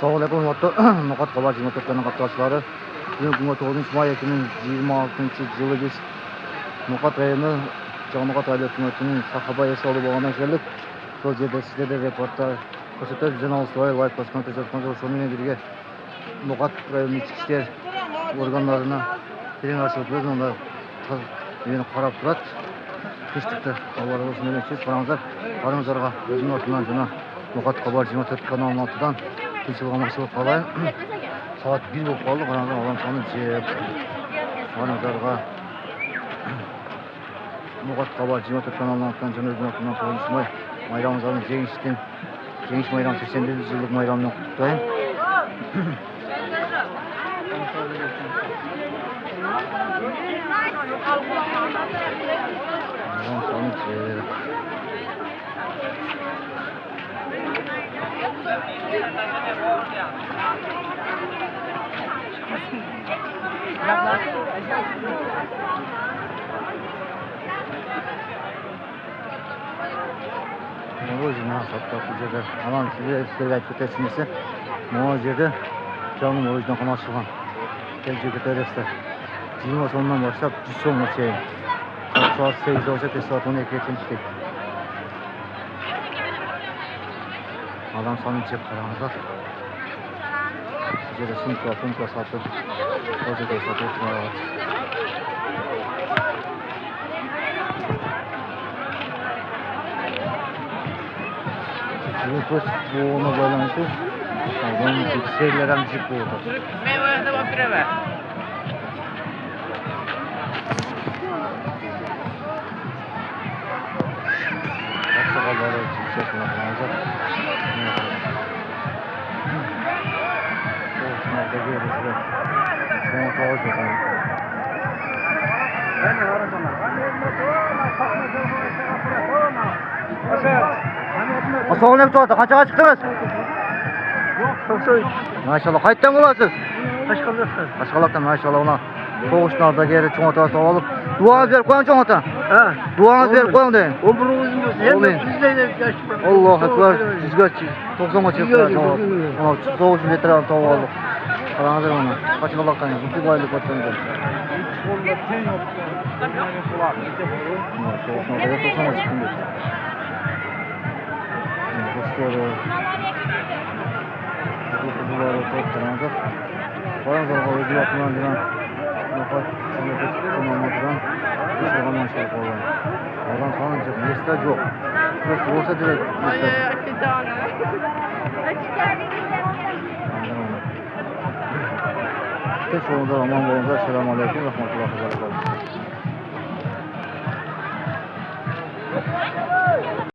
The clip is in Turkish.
Assalamualaikum Nokat Kabar 24'nin katılışları. Bugün 9 May 2026 жылы biz Nokat rayonu Nokat aile hükümetinin Sahaba Yasalı bağına geldik. Сол жерде sizlere reportaj ko'rsatib, jurnalistlar live ko'rsatib жатқан сонымен birge Nokat rayonu içki işler organlarına tereң ашылып өз onlar meni qarab turadi. Tinchlikda Alloh razı olsun demek için barыңыздарға өзімнің атымнан жана Nokat Kabar 24 kanalının атынан tinchlik аманшылық қалайын. Saat 1 болып қалды, қараңыздар адам саны жеп. Барыңыздарға Nokat Kabar 24 kanalının атынан жана өзімнің атымнан 9 май майрамымыздың жеңіс майрам 81 жылдық майрамымен құттықтайын. Adam sonu jep. Özüne sattaq bu жерде. Анан сіздерге айтып кетесін десе, мына жерде жаным өзінен қана ашылған. Келжеге тәресті. 20 сомнан баштап 100 сомға шейін. Saat 8 olsa saat 12'ye tinçlik. Adam sonu jep қараңыздар. Bu жерде sumka satып, o жерде satып тұрады. Выпуск буына байланысты адам фиксерлерden жип болду. Мен oyunda bakıyorum. Aksakalları çekme lazım. Soğuklarda görürüz. Soğuk olacak. Assalamualaikum tuğatı. Kaçağa çıktınız? Yok, soğuk. Maşallah. Kayıttan olasınız? Başkalıyorsun. Başkalaktan maşallah ona. Soğuşlarda geri çoğunta alıp. Duanız verip koyun çoğunta. Ha. Duanız verip koyun deyin. Umurumuzun hem de bizde yaşlı. Allah ekber. Düzgah 90'a çıktı. Ona soğuşun veteranı tavuk aldık. Karanızır ona. Kaçın Allah'tan ya. Mutlu bayılık battanızır. Soğuşun orada 90'a çıktım diyor. Kuşları. Kuzuları toplanacak. Bayanızlar özgür atından diren. Nokat sanatı kullanmadan hiç anlaşılır olan. Adam sanacak mesaj yok. Yok olsa direkt mesaj. Tek olunca aman olunca selamun aleyküm rahmetullahi ve berekatuhu.